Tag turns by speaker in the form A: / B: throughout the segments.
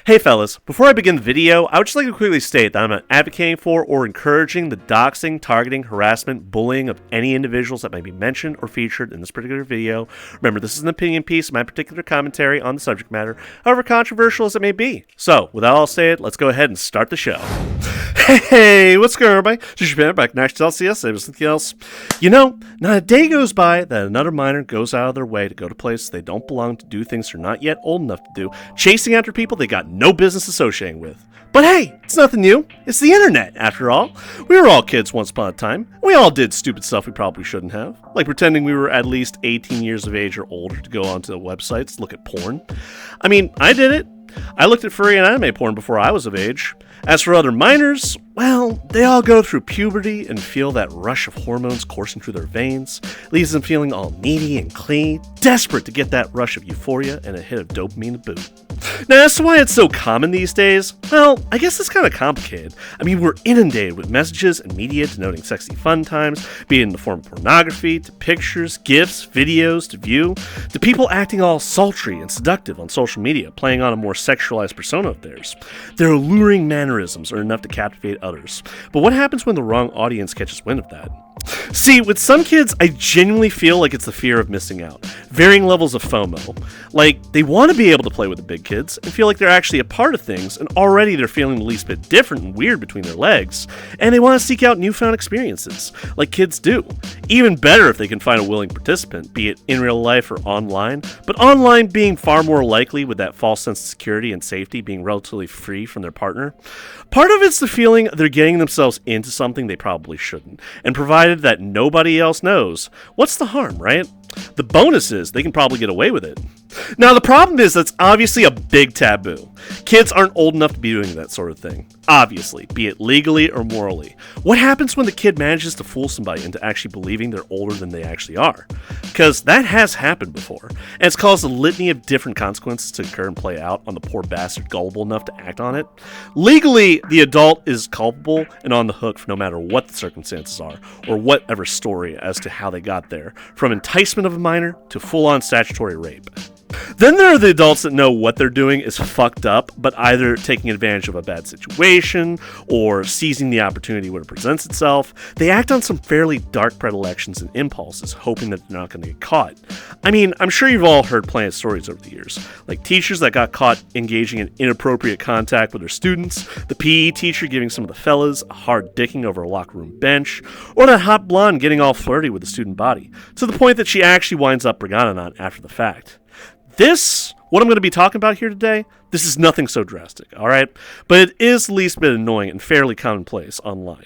A: Hey fellas, before I begin the video, I would just like to quickly state that I'm not advocating for or encouraging the doxing, targeting, harassment, bullying of any individuals that may be mentioned or featured in this particular video. Remember, this is an opinion piece, my particular commentary on the subject matter, however controversial as it may be. So, with that all said, let's go ahead and start the show. Hey, what's going on, everybody? Just your back next to LCS, it was something else. You know, not a day goes by that another minor goes out of their way to go to places they don't belong, to do things they're not yet old enough to do, chasing after people they got no business associating with. But hey, it's nothing new. It's the internet, after all. We were all kids once upon a time. We all did stupid stuff we probably shouldn't have, like pretending we were at least 18 years of age or older to go onto the websites to look at porn. I mean, I did it. I looked at furry and anime porn before I was of age. As for other minors, well, they all go through puberty and feel that rush of hormones coursing through their veins, leaves them feeling all needy and clingy, desperate to get that rush of euphoria and a hit of dopamine to boot. Now, as to why it's so common these days, well, I guess it's kind of complicated. I mean, we're inundated with messages and media denoting sexy fun times, be it in the form of pornography, to pictures, gifs, videos, to view, to people acting all sultry and seductive on social media, playing on a more sexualized persona of theirs. Their alluring mannerisms are enough to captivate others. But what happens when the wrong audience catches wind of that? See, with some kids, I genuinely feel like it's the fear of missing out. Varying levels of FOMO. Like, they want to be able to play with the big kids and feel like they're actually a part of things, and already they're feeling the least bit different and weird between their legs, and they want to seek out newfound experiences, like kids do. Even better if they can find a willing participant, be it in real life or online, but online being far more likely with that false sense of security and safety being relatively free from their partner. Part of it's the feeling they're getting themselves into something they probably shouldn't, and provided that nobody else knows, what's the harm, right? The bonus is they can probably get away with it. Now, the problem is that's obviously a big taboo. Kids aren't old enough to be doing that sort of thing. Obviously, be it legally or morally. What happens when the kid manages to fool somebody into actually believing they're older than they actually are? Because that has happened before, and it's caused a litany of different consequences to occur and play out on the poor bastard gullible enough to act on it. Legally, the adult is culpable and on the hook for no matter what the circumstances are, or whatever story as to how they got there, from enticement of a minor to full-on statutory rape. Then there are the adults that know what they're doing is fucked up, but either taking advantage of a bad situation or seizing the opportunity when it presents itself. They act on some fairly dark predilections and impulses, hoping that they're not going to get caught. I mean, I'm sure you've all heard plenty of stories over the years, like teachers that got caught engaging in inappropriate contact with their students, the PE teacher giving some of the fellas a hard dicking over a locker room bench, or that hot blonde getting all flirty with the student body, to the point that she actually winds up forgotten on after the fact. What I'm going to be talking about here today, this is nothing so drastic, alright? But it is the least bit annoying and fairly commonplace online.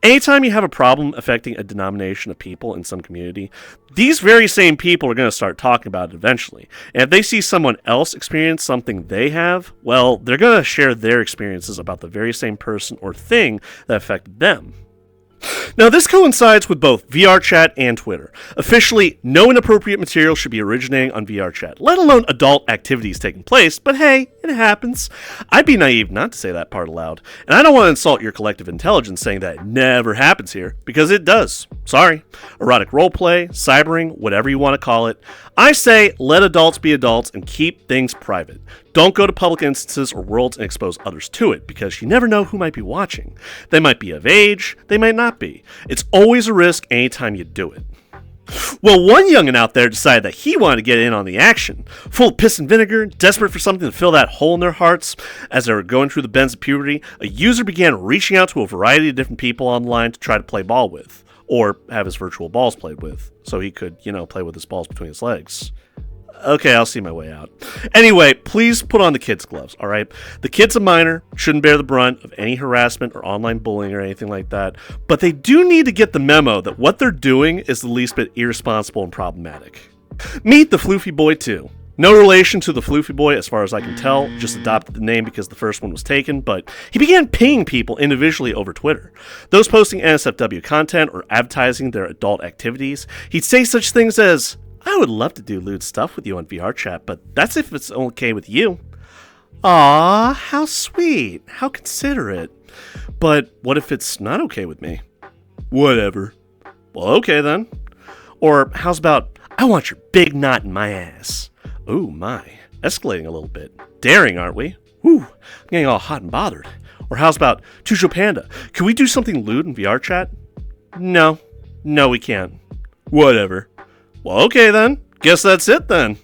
A: Anytime you have a problem affecting a denomination of people in some community, these very same people are going to start talking about it eventually. And if they see someone else experience something they have, well, they're going to share their experiences about the very same person or thing that affected them. Now, this coincides with both VRChat and Twitter. Officially, no inappropriate material should be originating on VRChat, let alone adult activities taking place, but hey, it happens. I'd be naive not to say that part aloud, and I don't want to insult your collective intelligence saying that it never happens here, because it does. Sorry. Erotic roleplay, cybering, whatever you want to call it. I say let adults be adults and keep things private. Don't go to public instances or worlds and expose others to it, because you never know who might be watching. They might be of age, they might not be. It's always a risk anytime you do it. Well, one youngin' out there decided that he wanted to get in on the action. Full of piss and vinegar, desperate for something to fill that hole in their hearts, as they were going through the bends of puberty, a user began reaching out to a variety of different people online to try to play ball with, or have his virtual balls played with, so he could, play with his balls between his legs. Okay, I'll see my way out. Anyway, please put on the kids' gloves, alright? The kid's a minor, shouldn't bear the brunt of any harassment or online bullying or anything like that, but they do need to get the memo that what they're doing is the least bit irresponsible and problematic. Meet TheFloofyBoy2. No relation to the Floofy Boy as far as I can tell, just adopted the name because the first one was taken, but he began pinging people individually over Twitter. Those posting NSFW content or advertising their adult activities, he'd say such things as, "I would love to do lewd stuff with you on VRChat, but that's if it's okay with you." Aw, how sweet, how considerate. But what if it's not okay with me? Whatever. Well, okay then. Or how's about, "I want your big knot in my ass." Ooh, my. Escalating a little bit. Daring, aren't we? Ooh, I'm getting all hot and bothered. Or how's about, Tujo Panda, can we do something lewd in VR chat? No, we can't. Whatever. Well, okay then. Guess that's it then.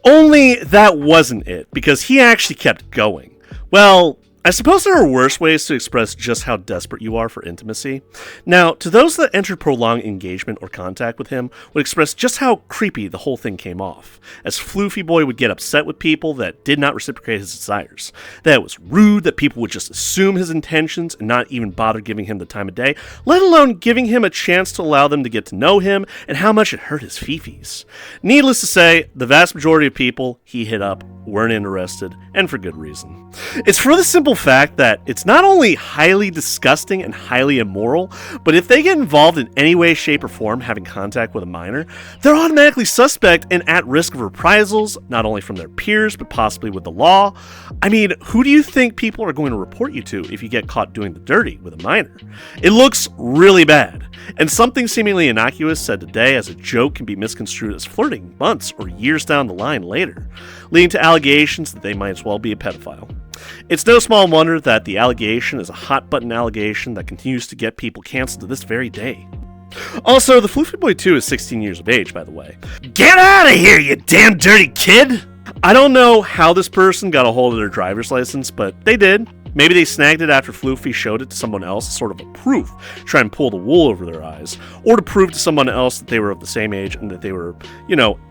A: Only that wasn't it, because he actually kept going. Well, I suppose there are worse ways to express just how desperate you are for intimacy. Now, to those that entered prolonged engagement or contact with him would express just how creepy the whole thing came off, as Floofy Boy would get upset with people that did not reciprocate his desires, that it was rude that people would just assume his intentions and not even bother giving him the time of day, let alone giving him a chance to allow them to get to know him, and how much it hurt his fifis. Needless to say, the vast majority of people he hit up weren't interested, and for good reason. It's for the simple fact that it's not only highly disgusting and highly immoral, but if they get involved in any way, shape, or form having contact with a minor, they're automatically suspect and at risk of reprisals, not only from their peers, but possibly with the law. I mean, who do you think people are going to report you to if you get caught doing the dirty with a minor? It looks really bad, and something seemingly innocuous said today as a joke can be misconstrued as flirting months or years down the line later, leading to allegations that they might as well be a pedophile. It's no small wonder that the allegation is a hot-button allegation that continues to get people canceled to this very day. Also, the Floofy Boy2 is 16 years of age, by the way. Get out of here, you damn dirty kid! I don't know how this person got a hold of their driver's license, but they did. Maybe they snagged it after Floofy showed it to someone else as sort of a proof to try and pull the wool over their eyes, or to prove to someone else that they were of the same age and that they were,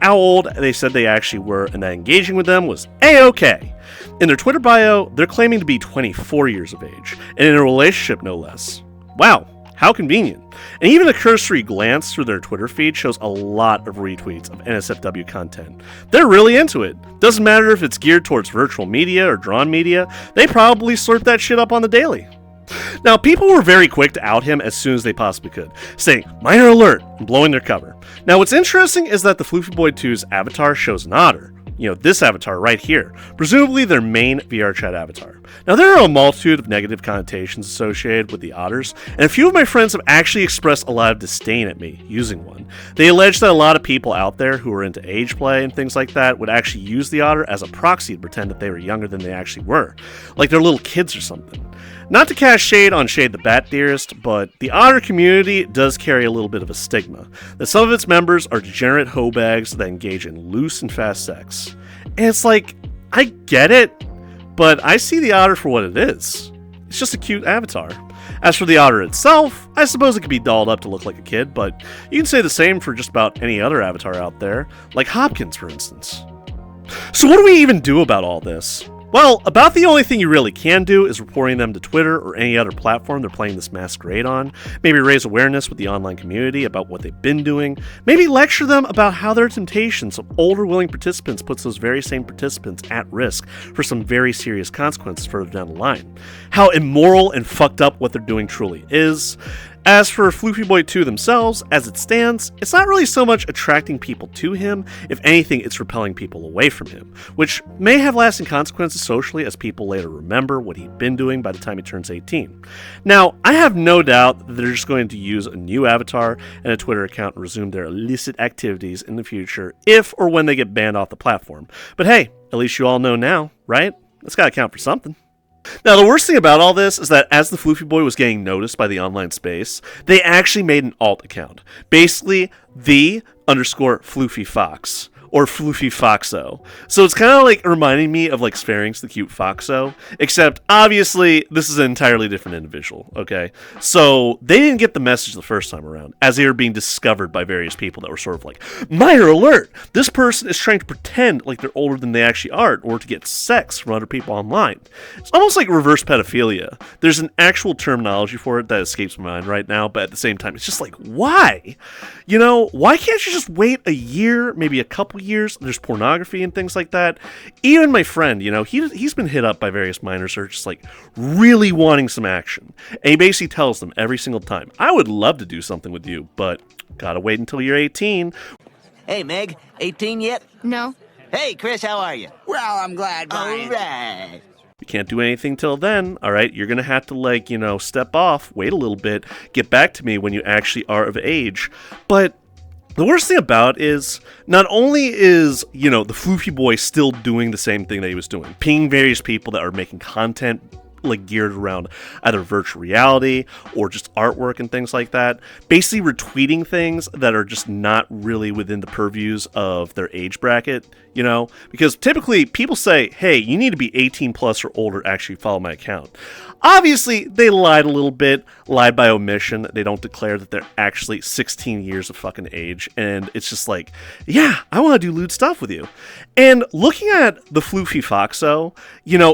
A: how old they said they actually were, and that engaging with them was A-okay. In their Twitter bio, they're claiming to be 24 years of age, and in a relationship no less. Wow, how convenient. And even a cursory glance through their Twitter feed shows a lot of retweets of NSFW content. They're really into it. Doesn't matter if it's geared towards virtual media or drawn media, they probably slurp that shit up on the daily. Now, people were very quick to out him as soon as they possibly could, saying, minor alert, and blowing their cover. Now, what's interesting is that the Floofy Boy2's avatar shows an otter. This avatar right here, presumably their main VR chat avatar. Now, there are a multitude of negative connotations associated with the otters, and a few of my friends have actually expressed a lot of disdain at me using one. They allege that a lot of people out there who are into age play and things like that would actually use the otter as a proxy to pretend that they were younger than they actually were, like they're little kids or something. Not to cast shade on Shade the Bat Dearest, but the otter community does carry a little bit of a stigma, that some of its members are degenerate hoebags that engage in loose and fast sex. And it's like, I get it, but I see the otter for what it is. It's just a cute avatar. As for the otter itself, I suppose it could be dolled up to look like a kid, but you can say the same for just about any other avatar out there, like Hopkins, for instance. So what do we even do about all this? Well, about the only thing you really can do is reporting them to Twitter or any other platform they're playing this masquerade on. Maybe raise awareness with the online community about what they've been doing. Maybe lecture them about how their temptations of older willing participants puts those very same participants at risk for some very serious consequences further down the line. How immoral and fucked up what they're doing truly is. As for Floofy Boy2 themselves, as it stands, it's not really so much attracting people to him, if anything it's repelling people away from him, which may have lasting consequences socially as people later remember what he'd been doing by the time he turns 18. Now, I have no doubt that they're just going to use a new avatar and a Twitter account and resume their illicit activities in the future, if or when they get banned off the platform. But hey, at least you all know now, right? That's gotta count for something. Now, the worst thing about all this is that as the Floofy Boy was getting noticed by the online space, they actually made an alt account. Basically, _Floofy Fox. Or Floofy Foxo. So it's kind of like reminding me of like Sphinx the cute Foxo, except obviously this is an entirely different individual, okay? So they didn't get the message the first time around, as they were being discovered by various people that were sort of like, minor alert! This person is trying to pretend like they're older than they actually are, or to get sex from other people online. It's almost like reverse pedophilia. There's an actual terminology for it that escapes my mind right now, but at the same time, it's just like, why? Why can't you just wait a year, maybe a couple years? There's pornography and things like that. Even my friend, he's been hit up by various minors who are just like really wanting some action, and he basically tells them every single time, I would love to do something with you, but gotta wait until you're 18.
B: Hey Meg, 18 yet?
C: No.
B: Hey Chris, how are you?
D: Well, I'm glad, Brian.
B: All right.
A: You can't do anything till then, alright? You're gonna have to step off, wait a little bit, get back to me when you actually are of age. But The worst thing about it is, not only is, the Floofy Boy still doing the same thing that he was doing, pinging various people that are making content like geared around either virtual reality or just artwork and things like that, basically retweeting things that are just not really within the purviews of their age bracket, because typically people say, hey, you need to be 18 plus or older to actually follow my account. Obviously, they lied a little bit, lied by omission. They don't declare that they're actually 16 years of fucking age, and it's just like, yeah, I want to do lewd stuff with you. And looking at the Floofy Foxo,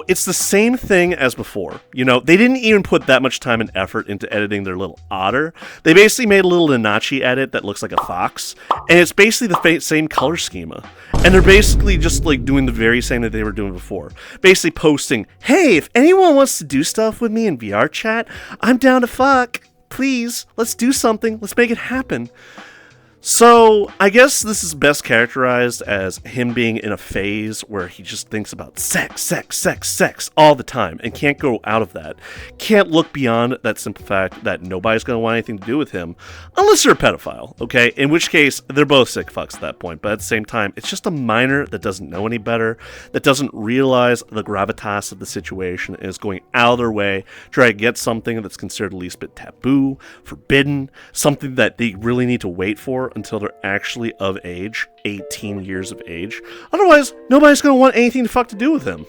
A: it's the same thing as before. They didn't even put that much time and effort into editing their little otter. They basically made a little Nanachi edit that looks like a fox, and it's basically the same color schema. And they're basically just like doing the very same that they were doing before. Basically posting, hey, if anyone wants to do stuff with me in VR chat, I'm down to fuck. Please, let's do something. Let's make it happen. So, I guess this is best characterized as him being in a phase where he just thinks about sex all the time and can't go out of that. Can't look beyond that simple fact that nobody's going to want anything to do with him unless you're a pedophile, okay? In which case, they're both sick fucks at that point, but at the same time, it's just a minor that doesn't know any better, that doesn't realize the gravitas of the situation and is going out of their way to try to get something that's considered at least a bit taboo, forbidden, something that they really need to wait for until they're actually of age, 18 years of age. Otherwise, nobody's going to want anything to fuck to do with him.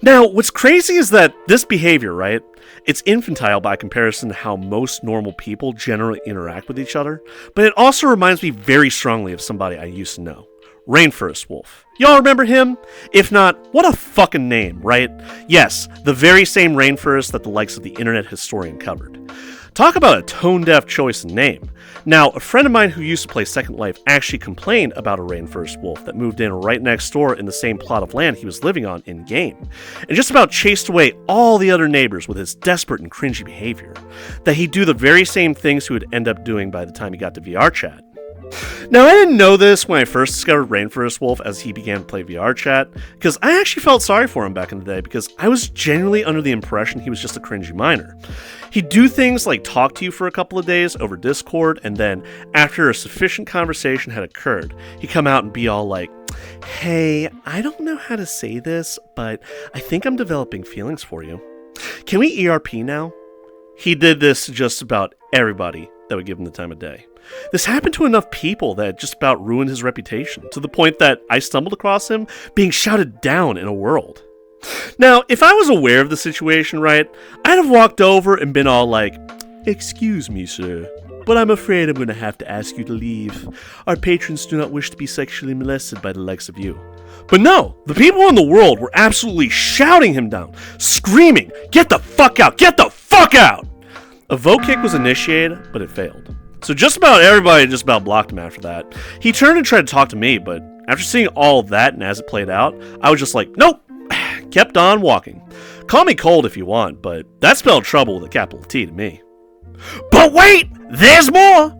A: Now, what's crazy is that this behavior, right? It's infantile by comparison to how most normal people generally interact with each other, but it also reminds me very strongly of somebody I used to know. Rainforest Wolf. Y'all remember him? If not, what a fucking name, right? Yes, the very same Rainforest that the likes of the Internet Historian covered. Talk about a tone-deaf choice in name. Now, a friend of mine who used to play Second Life actually complained about a Rainforest Wolf that moved in right next door in the same plot of land he was living on in-game, and just about chased away all the other neighbors with his desperate and cringy behavior, that he'd do the very same things he would end up doing by the time he got to VR chat. Now, I didn't know this when I first discovered Rainforest Wolf as he began to play VR chat, because I actually felt sorry for him back in the day, because I was genuinely under the impression he was just a cringy minor. He'd do things like talk to you for a couple of days over Discord, and then, after a sufficient conversation had occurred, he'd come out and be all like, hey, I don't know how to say this, but I think I'm developing feelings for you. Can we ERP now? He did this to just about everybody that would give him the time of day. This happened to enough people that it just about ruined his reputation, to the point that I stumbled across him being shouted down in a world. Now, if I was aware of the situation, right, I'd have walked over and been all like, excuse me, sir, but I'm afraid I'm going to have to ask you to leave. Our patrons do not wish to be sexually molested by the likes of you. But no, the people in the world were absolutely shouting him down, screaming, get the fuck out, get the fuck out! A vote kick was initiated, but it failed. So just about everybody just about blocked him after that. He turned and tried to talk to me, but after seeing all of that and as it played out, I was just like, nope, kept on walking. Call me cold if you want, but that spelled trouble with a capital T to me. But wait, there's more!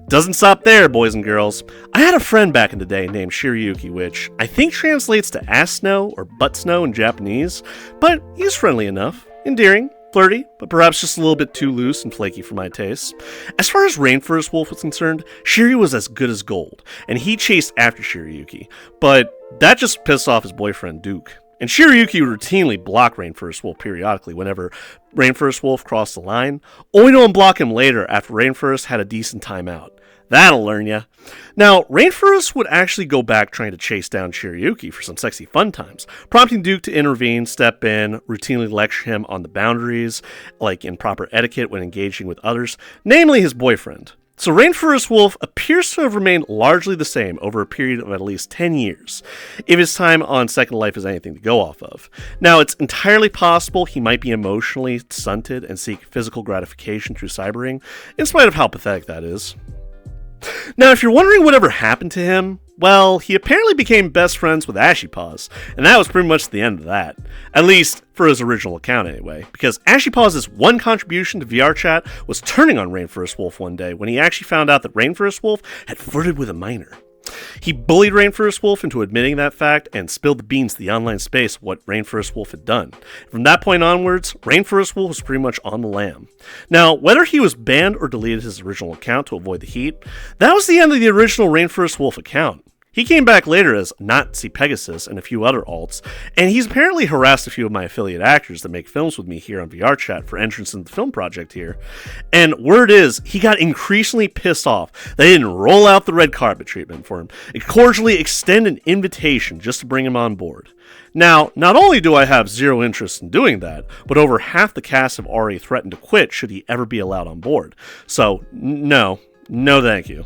A: Doesn't stop there, boys and girls. I had a friend back in the day named Shiryuki, which I think translates to ass snow or butt snow in Japanese, but he's friendly enough, endearing, flirty, but perhaps just a little bit too loose and flaky for my taste. As far as Rainforest Wolf was concerned, Shiri was as good as gold, and he chased after Shiryuki, but that just pissed off his boyfriend Duke. And Shiryuki would routinely block Rainforest Wolf periodically whenever Rainforest Wolf crossed the line, only to unblock him later after Rainforest had a decent time out. That'll learn ya. Now, Rainforest would actually go back trying to chase down Shiryuki for some sexy fun times, prompting Duke to intervene, step in, routinely lecture him on the boundaries, like in proper etiquette when engaging with others, namely his boyfriend. So Rainforest Wolf appears to have remained largely the same over a period of at least 10 years, if his time on Second Life is anything to go off of. Now, it's entirely possible he might be emotionally stunted and seek physical gratification through cybering, in spite of how pathetic that is. Now, if you're wondering whatever happened to him, well, he apparently became best friends with Ashy Paws, and that was pretty much the end of that. At least, for his original account anyway, because Ashy Paws' one contribution to VR chat was turning on Rainforest Wolf one day when he actually found out that Rainforest Wolf had flirted with a minor. He bullied Rainforest Wolf into admitting that fact and spilled the beans to the online space what Rainforest Wolf had done. From that point onwards, Rainforest Wolf was pretty much on the lam. Now, whether he was banned or deleted his original account to avoid the heat, that was the end of the original Rainforest Wolf account. He came back later as Nazi Pegasus and a few other alts, and he's apparently harassed a few of my affiliate actors that make films with me here on VRChat for entrance into the film project here. And word is, he got increasingly pissed off they didn't roll out the red carpet treatment for him and cordially extend an invitation just to bring him on board. Now, not only do I have zero interest in doing that, but over half the cast have already threatened to quit should he ever be allowed on board. So, no thank you.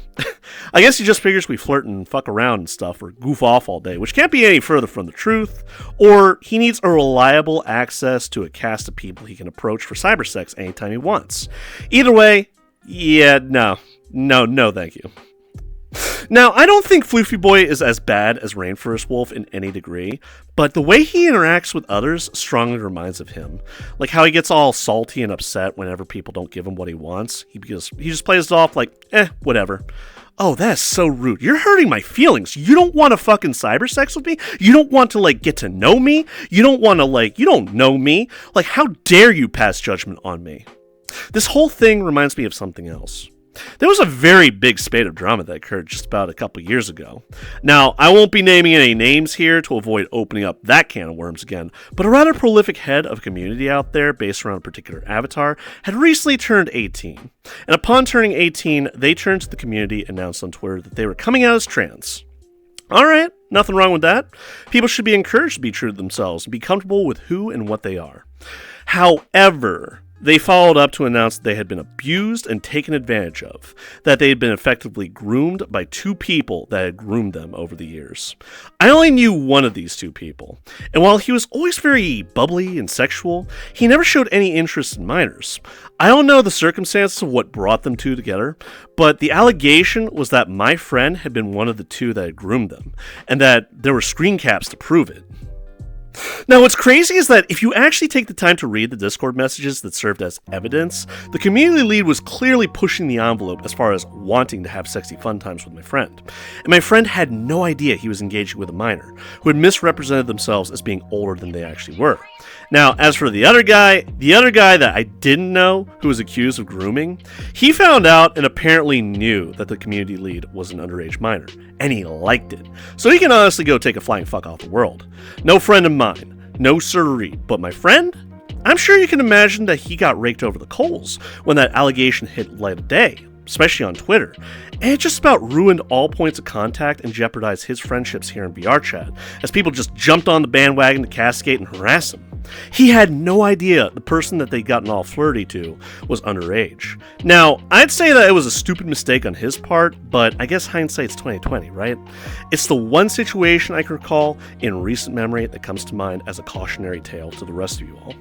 A: I guess he just figures we flirt and fuck around and stuff or goof off all day, which can't be any further from the truth, or he needs a reliable access to a cast of people he can approach for cybersex anytime he wants. Either way, yeah, no thank you. Now, I don't think Floofy Boy is as bad as Rainforest Wolf in any degree, but the way he interacts with others strongly reminds of him. Like how he gets all salty and upset whenever people don't give him what he wants. He just plays it off like, whatever. Oh, that's so rude. You're hurting my feelings. You don't want to fucking cybersex with me? You don't want to, get to know me? You don't want to, you don't know me? How dare you pass judgment on me? This whole thing reminds me of something else. There was a very big spate of drama that occurred just about a couple years ago. Now, I won't be naming any names here to avoid opening up that can of worms again, but a rather prolific head of a community out there based around a particular avatar had recently turned 18. And upon turning 18, they turned to the community and announced on Twitter that they were coming out as trans. Alright, nothing wrong with that. People should be encouraged to be true to themselves and be comfortable with who and what they are. However, they followed up to announce that they had been abused and taken advantage of, that they had been effectively groomed by two people that had groomed them over the years. I only knew one of these two people, and while he was always very bubbly and sexual, he never showed any interest in minors. I don't know the circumstances of what brought them two together, but the allegation was that my friend had been one of the two that had groomed them, and that there were screen caps to prove it. Now, what's crazy is that if you actually take the time to read the Discord messages that served as evidence, the community lead was clearly pushing the envelope as far as wanting to have sexy fun times with my friend. And my friend had no idea he was engaging with a minor, who had misrepresented themselves as being older than they actually were. Now, as for the other guy that I didn't know, who was accused of grooming, he found out and apparently knew that the community lead was an underage minor, and he liked it. So he can honestly go take a flying fuck off the world. No friend of mine, no sirree, but my friend? I'm sure you can imagine that he got raked over the coals when that allegation hit light of day, especially on Twitter, and it just about ruined all points of contact and jeopardized his friendships here in VRChat, as people just jumped on the bandwagon to cascade and harass him. He had no idea the person that they'd gotten all flirty to was underage. Now, I'd say that it was a stupid mistake on his part, but I guess hindsight's 20/20, right? It's the one situation I can recall in recent memory that comes to mind as a cautionary tale to the rest of you all.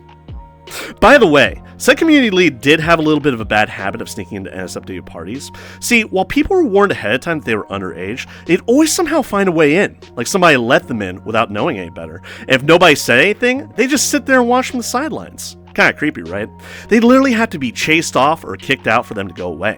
A: By the way, said community lead did have a little bit of a bad habit of sneaking into NSFW parties. See, while people were warned ahead of time that they were underage, they'd always somehow find a way in, like somebody let them in without knowing any better. And if nobody said anything, they just sit there and watch from the sidelines. Kinda creepy, right? They literally had to be chased off or kicked out for them to go away.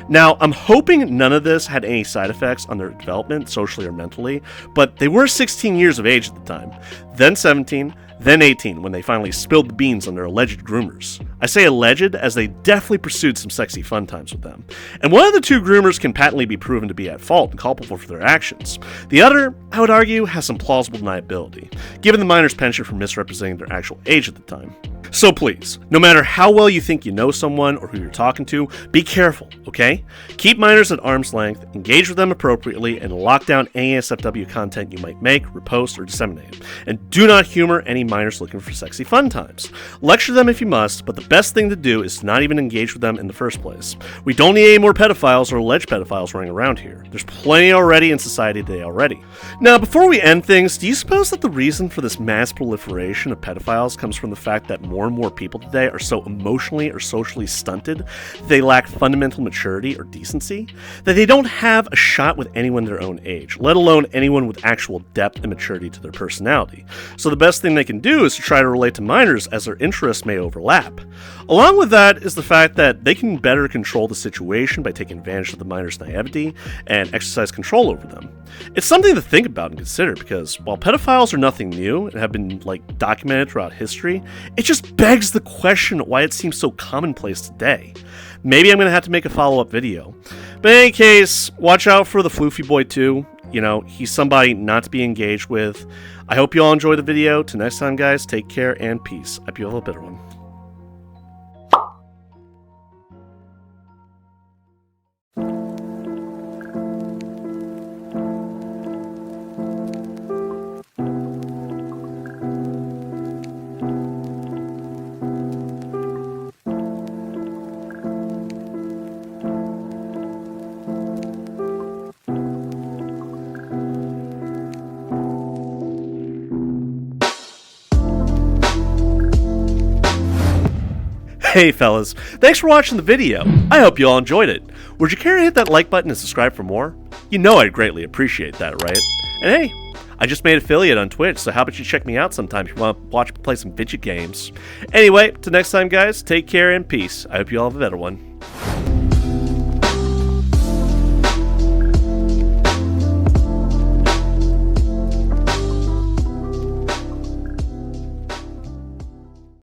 A: Now, I'm hoping none of this had any side effects on their development, socially or mentally, but they were 16 years of age at the time, then 17, then 18 when they finally spilled the beans on their alleged groomers. I say alleged as they definitely pursued some sexy fun times with them. And one of the two groomers can patently be proven to be at fault and culpable for their actions. The other, I would argue, has some plausible deniability, given the minor's penchant for misrepresenting their actual age at the time. So please, no matter how well you think you know someone or who you're talking to, be careful, okay? Keep minors at arm's length, engage with them appropriately, and lock down any NSFW content you might make, repost, or disseminate. And do not humor any minors looking for sexy fun times. Lecture them if you must, but the best thing to do is to not even engage with them in the first place. We don't need any more pedophiles or alleged pedophiles running around here. There's plenty already in society today already. Now, before we end things, do you suppose that the reason for this mass proliferation of pedophiles comes from the fact that more more and more people today are so emotionally or socially stunted that they lack fundamental maturity or decency, that they don't have a shot with anyone their own age, let alone anyone with actual depth and maturity to their personality. So the best thing they can do is to try to relate to minors as their interests may overlap. Along with that is the fact that they can better control the situation by taking advantage of the minor's naivety and exercise control over them. It's something to think about and consider because while pedophiles are nothing new and have been documented throughout history, it just begs the question why it seems so commonplace today. Maybe I'm going to have to make a follow-up video. But in any case, watch out for the Floofy Boy2. He's somebody not to be engaged with. I hope you all enjoy the video. Till next time, guys, take care and peace. I hope you all have a better one. Hey fellas, thanks for watching the video. I hope you all enjoyed it. Would you care to hit that like button and subscribe for more? You know I'd greatly appreciate that, right? And hey, I just made affiliate on Twitch, so how about you check me out sometime if you want to watch me play some video games. Anyway, till next time guys, take care and peace. I hope you all have a better one.